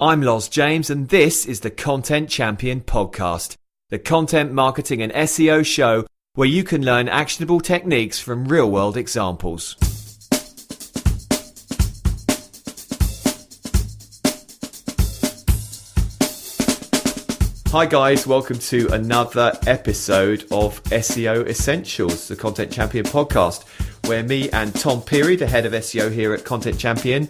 I'm Loz James, and this is the Content Champion Podcast, the content marketing and SEO show where you can learn actionable techniques from real-world examples. Hi guys, welcome to another episode of SEO Essentials, the Content Champion Podcast, where me and Tom Peary, the Head of SEO here at Content Champion,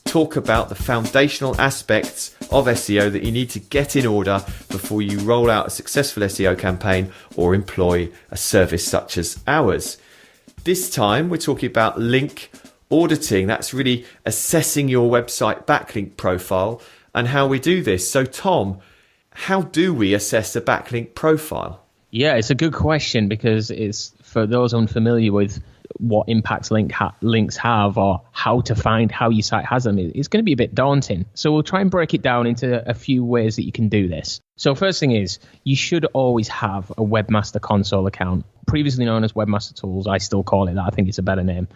talk about the foundational aspects of SEO that you need to get in order before you roll out a successful SEO campaign or employ a service such as ours. This time we're talking about link auditing. That's really assessing your website backlink profile and how we do this. So Tom, how do we assess a backlink profile? Yeah, it's a good question because it's for those unfamiliar with what impacts links have or how to find how your site has them. It's going to be a bit daunting. So we'll try and break it down into a few ways that you can do this. So first thing is you should always have a Webmaster Console account, previously known as Webmaster Tools. I still call it that. I think it's a better name.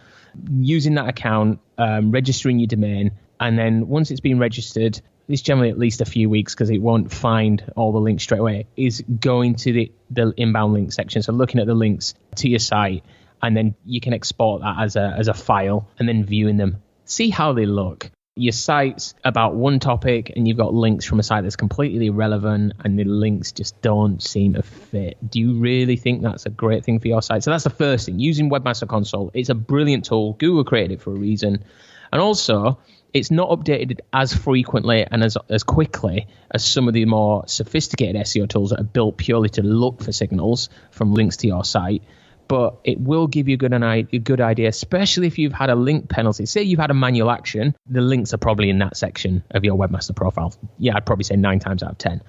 Using that account, registering your domain, and then once it's been registered, it's generally at least a few weeks because it won't find all the links straight away, is going to the inbound link section. So looking at the links to your site, and then you can export that as a file and then viewing them. See how they look. Your site's about one topic and you've got links from a site that's completely irrelevant and the links just don't seem to fit. Do you really think that's a great thing for your site? So that's the first thing. Using Webmaster Console, it's a brilliant tool. Google created it for a reason. And also, it's not updated as frequently and as quickly as some of the more sophisticated SEO tools that are built purely to look for signals from links to your site. But it will give you a good idea, especially if you've had a link penalty. Say you've had a manual action, the links are probably in that section of your webmaster profile. Yeah, I'd probably say 9 times out of 10.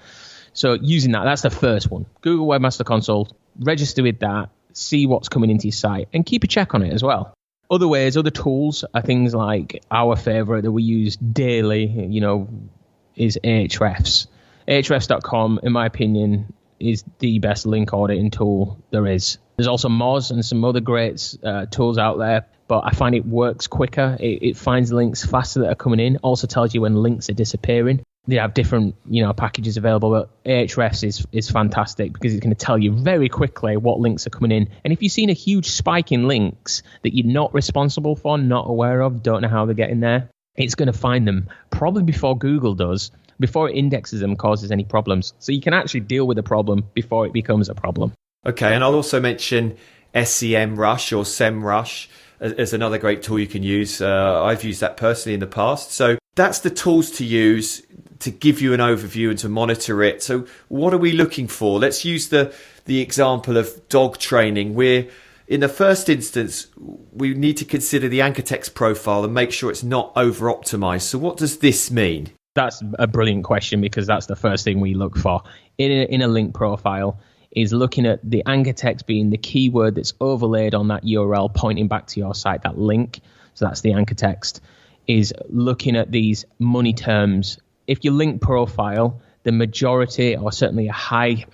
So using that's the first one. Google Webmaster Console, register with that, see what's coming into your site, and keep a check on it as well. Other ways, other tools are things like our favorite that we use daily, is Ahrefs. Ahrefs.com, in my opinion, is the best link auditing tool there is. There's also Moz and some other great tools out there, but I find it works quicker. It finds links faster that are coming in. Also tells you when links are disappearing. They have different, packages available, but Ahrefs is fantastic because it's going to tell you very quickly what links are coming in. And if you've seen a huge spike in links that you're not responsible for, not aware of, don't know how they're getting there, it's going to find them probably before Google does, before it indexes them, causes any problems. So you can actually deal with the problem before it becomes a problem. Okay, and I'll also mention SEMrush or SEMrush as another great tool you can use. I've used that personally in the past. So that's the tools to use to give you an overview and to monitor it. So what are we looking for? Let's use the example of dog training. In the first instance, we need to consider the anchor text profile and make sure it's not over-optimized. So what does this mean? That's a brilliant question because that's the first thing we look for in a link profile, is looking at the anchor text being the keyword that's overlaid on that URL pointing back to your site, that link. So that's the anchor text, is looking at these money terms. If your link profile, the majority or certainly a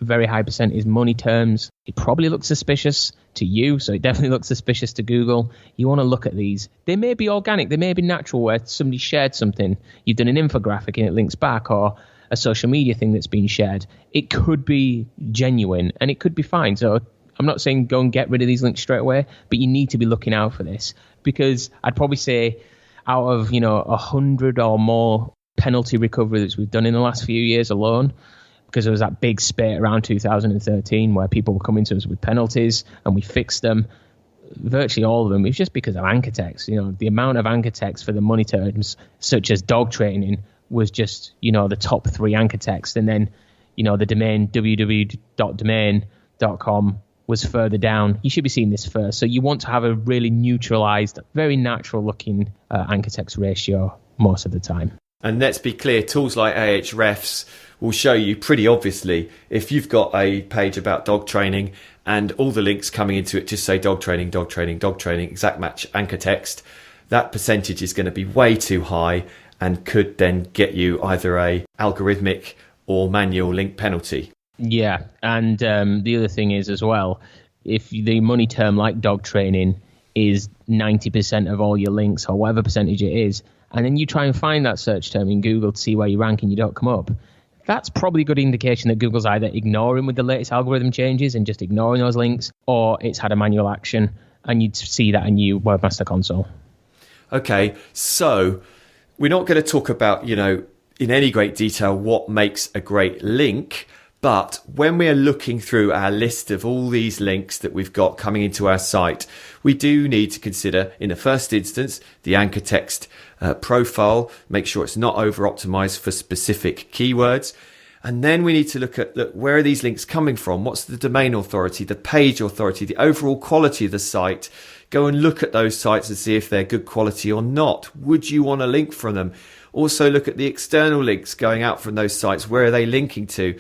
very high percent is money terms, it probably looks suspicious to you. So it definitely looks suspicious to Google. You want to look at these. They may be organic. They may be natural where somebody shared something. You've done an infographic and it links back, or a social media thing that's been shared. It could be genuine and it could be fine. So I'm not saying go and get rid of these links straight away, but you need to be looking out for this, because I'd probably say out of 100 or more penalty recoveries we've done in the last few years alone, because there was that big spate around 2013 where people were coming to us with penalties and we fixed them. Virtually all of them, it was just because of anchor text. The amount of anchor text for the money terms, such as dog training, was just, the top 3 anchor text. And then, the domain www.domain.com was further down. You should be seeing this first. So you want to have a really neutralized, very natural looking anchor text ratio most of the time. And let's be clear, tools like Ahrefs will show you pretty obviously if you've got a page about dog training and all the links coming into it just say dog training, dog training, dog training, exact match anchor text, that percentage is going to be way too high and could then get you either a algorithmic or manual link penalty. Yeah, and the other thing is as well, if the money term like dog training is 90% of all your links or whatever percentage it is, and then you try and find that search term in Google to see where you rank and you don't come up, that's probably a good indication that Google's either ignoring with the latest algorithm changes and just ignoring those links, or it's had a manual action, and you'd see that in your Webmaster Console. Okay, so we're not going to talk about, in any great detail what makes a great link, but when we are looking through our list of all these links that we've got coming into our site, we do need to consider, in the first instance, the anchor text profile, make sure it's not over-optimized for specific keywords. And then we need to look at where are these links coming from? What's the domain authority, the page authority, the overall quality of the site? Go and look at those sites and see if they're good quality or not. Would you want a link from them? Also look at the external links going out from those sites. Where are they linking to?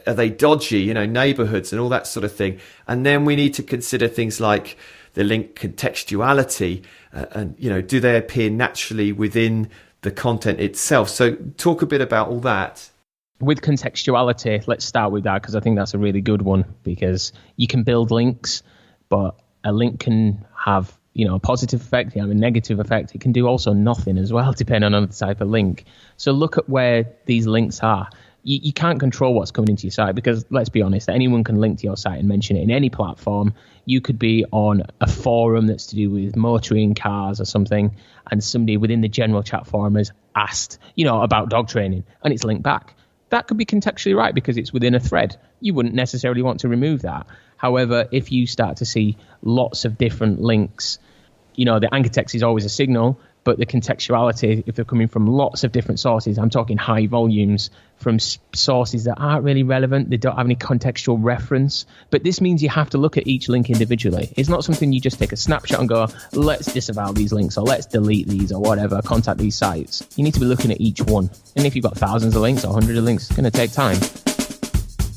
Are they dodgy, neighborhoods and all that sort of thing? And then we need to consider things like the link contextuality and, do they appear naturally within the content itself? So talk a bit about all that. With contextuality, let's start with that because I think that's a really good one, because you can build links, but a link can have a positive effect, a negative effect. It can do also nothing as well, depending on the type of link. So look at where these links are. You can't control what's coming into your site because, let's be honest, anyone can link to your site and mention it in any platform. You could be on a forum that's to do with motoring, cars or something, and somebody within the general chat forum has asked, about dog training, and it's linked back. That could be contextually right because it's within a thread. You wouldn't necessarily want to remove that. However, if you start to see lots of different links, the anchor text is always a signal, but the contextuality, if they're coming from lots of different sources, I'm talking high volumes from sources that aren't really relevant, they don't have any contextual reference. But this means you have to look at each link individually. It's not something you just take a snapshot and go, let's disavow these links or let's delete these or whatever, contact these sites. You need to be looking at each one. And if you've got thousands of links or hundreds of links, it's going to take time.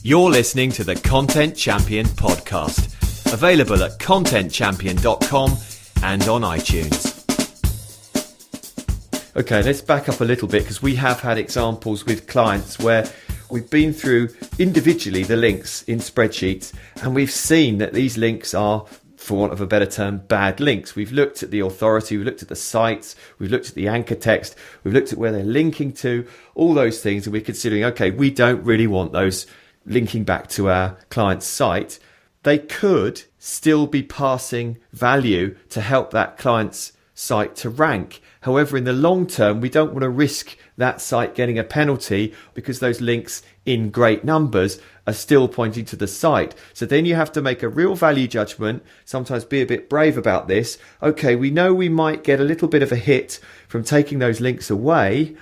You're listening to the Content Champion podcast, available at contentchampion.com and on iTunes. Okay, let's back up a little bit because we have had examples with clients where we've been through individually the links in spreadsheets and we've seen that these links are, for want of a better term, bad links. We've looked at the authority, we've looked at the sites, we've looked at the anchor text, we've looked at where they're linking to, all those things, and we're considering, okay, we don't really want those linking back to our client's site. They could still be passing value to help that client's site to rank. However, in the long term, we don't want to risk that site getting a penalty because those links in great numbers are still pointing to the site. So then you have to make a real value judgment, sometimes be a bit brave about this. Okay, we know we might get a little bit of a hit from taking those links away,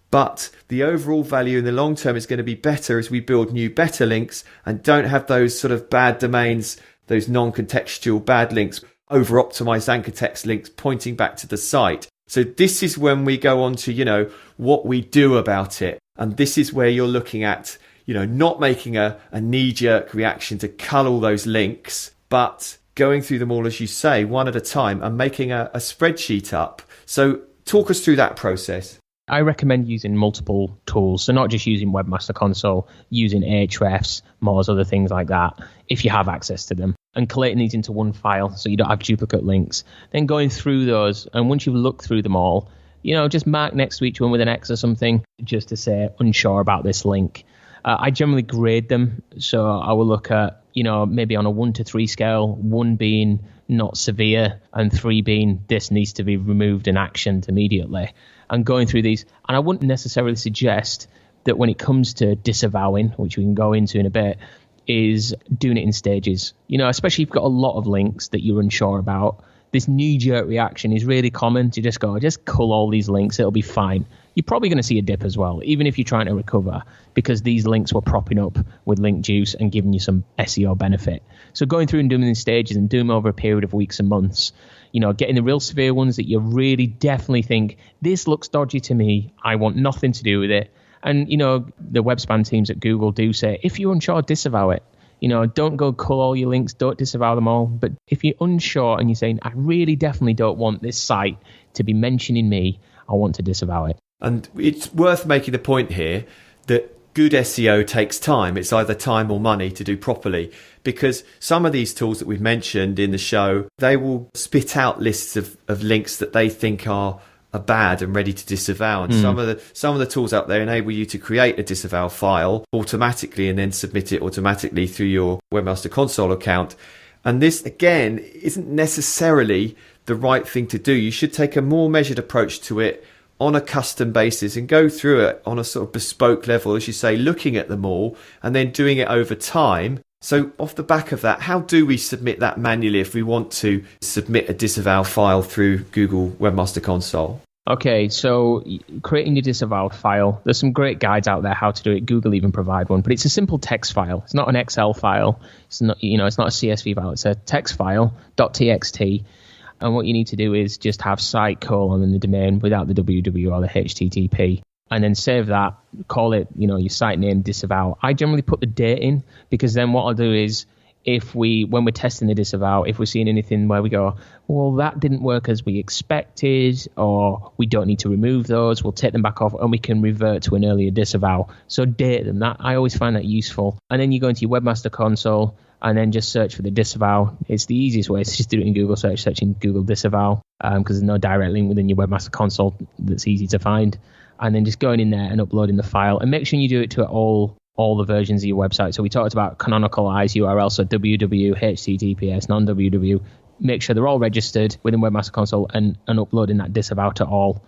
but the overall value in the long term is going to be better as we build new, better links and don't have those sort of bad domains, those non-contextual bad links, over-optimized anchor text links pointing back to the site. So this is when we go on to, what we do about it. And this is where you're looking at, not making a knee-jerk reaction to cull all those links, but going through them all, as you say, one at a time and making a spreadsheet up. So talk us through that process. I recommend using multiple tools. So not just using Webmaster Console, using Ahrefs, Moz, other things like that, if you have access to them, and collating these into one file so you don't have duplicate links. Then going through those, and once you've looked through them all, just mark next to each one with an X or something, just to say unsure about this link. I generally grade them. So I will look at, maybe on a 1 to 3 scale, 1 being not severe and 3 being this needs to be removed and actioned immediately. And going through these, and I wouldn't necessarily suggest that when it comes to disavowing, which we can go into in a bit, is doing it in stages. Especially if you've got a lot of links that you're unsure about. This knee-jerk reaction is really common to just cull all these links, it'll be fine. You're probably going to see a dip as well, even if you're trying to recover, because these links were propping up with link juice and giving you some SEO benefit. So going through and doing them in stages and doing them over a period of weeks and months, getting the real severe ones that you really definitely think, this looks dodgy to me, I want nothing to do with it. And, the web span teams at Google do say, if you're unsure, disavow it. Don't go cull all your links, don't disavow them all. But if you're unsure and you're saying, I really definitely don't want this site to be mentioning me, I want to disavow it. And it's worth making the point here that good SEO takes time. It's either time or money to do properly, because some of these tools that we've mentioned in the show, they will spit out lists of links that they think are are bad and ready to disavow. And some of the tools out there enable you to create a disavow file automatically and then submit it automatically through your Webmaster Console account. And this, again, isn't necessarily the right thing to do. You should take a more measured approach to it on a custom basis and go through it on a sort of bespoke level, as you say, looking at them all and then doing it over time. So off the back of that, how do we submit that manually if we want to submit a disavow file through Google Webmaster Console? Okay, so creating your disavowed file, there's some great guides out there how to do it. Google even provide one, but it's a simple text file. It's not an Excel file. It's not, it's not a CSV file. It's a text file, .txt. And what you need to do is just have site : and the domain without the www or the HTTP. And then save that, call it, your site name, disavow. I generally put the date in, because then what I'll do is, when we're testing the disavow, if we're seeing anything where we go, well, that didn't work as we expected, or we don't need to remove those, we'll take them back off and we can revert to an earlier disavow. So date them. That I always find that useful. And then you go into your Webmaster Console and then just search for the disavow. It's the easiest way. It's just do it in Google search, searching Google disavow, because there's no direct link within your Webmaster Console that's easy to find. And then just going in there and uploading the file, and make sure you do it to all the versions of your website. So we talked about canonicalized URL, so www, HTTPS, non-www. Make sure they're all registered within Webmaster Console and uploading that disavow to all.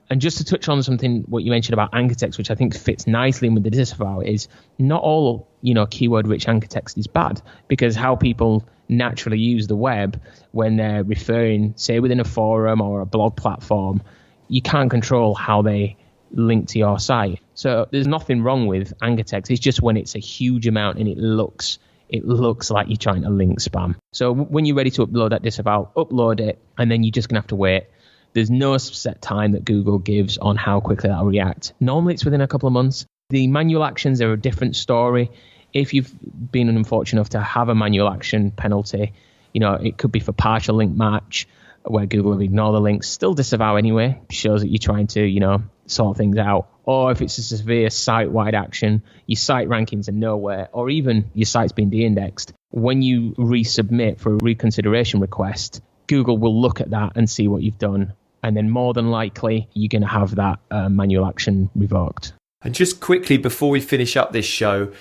And just to touch on something, what you mentioned about anchor text, which I think fits nicely in with the disavow, is not all, keyword-rich anchor text is bad, because how people naturally use the web when they're referring, say, within a forum or a blog platform, you can't control how they link to your site. So there's nothing wrong with anchor text. It's just when it's a huge amount and it looks like you're trying to link spam. So when you're ready to upload that disavow, upload it, and then you're just going to have to wait. There's no set time that Google gives on how quickly that'll react. Normally it's within a couple of months. The manual actions are a different story. If you've been unfortunate enough to have a manual action penalty, it could be for partial link match, where Google will ignore the links, still disavow anyway, shows that you're trying to, sort things out. Or if it's a severe site-wide action, your site rankings are nowhere, or even your site's been de-indexed, when you resubmit for a reconsideration request, Google will look at that and see what you've done. And then more than likely, you're going to have that manual action revoked. And just quickly, before we finish up this show,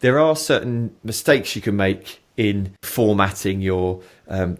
there are certain mistakes you can make in formatting your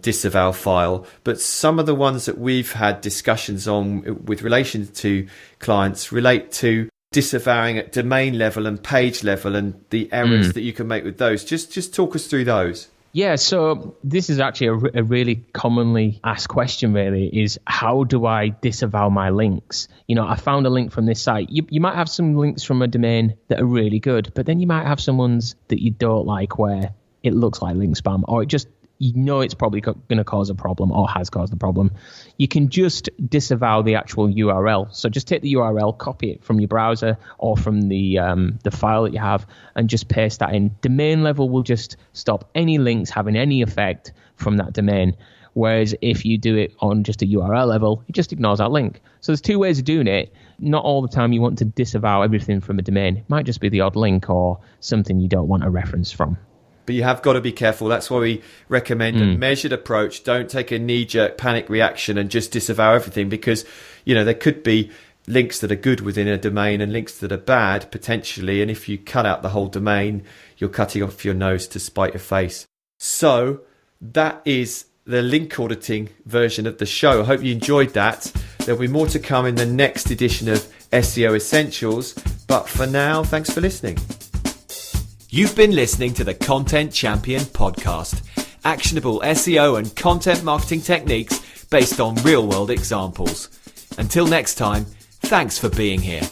disavow file, but some of the ones that we've had discussions on with relation to clients relate to disavowing at domain level and page level and the errors that you can make with those. Just talk us through those. Yeah, so this is actually a really commonly asked question, really, is how do I disavow my links? I found a link from this site. You might have some links from a domain that are really good, but then you might have some ones that you don't like where it looks like link spam, or it's probably going to cause a problem or has caused a problem. You can just disavow the actual URL. So just take the URL, copy it from your browser or from the file that you have, and just paste that in. Domain level will just stop any links having any effect from that domain. Whereas if you do it on just a URL level, it just ignores that link. So there's two ways of doing it. Not all the time you want to disavow everything from a domain. It might just be the odd link or something you don't want a reference from. But you have got to be careful. That's why we recommend a measured approach. Don't take a knee-jerk panic reaction and just disavow everything, because, there could be links that are good within a domain and links that are bad, potentially. And if you cut out the whole domain, you're cutting off your nose to spite your face. So that is the link auditing version of the show. I hope you enjoyed that. There'll be more to come in the next edition of SEO Essentials. But for now, thanks for listening. You've been listening to the Content Champion podcast. Actionable SEO and content marketing techniques based on real-world examples. Until next time, thanks for being here.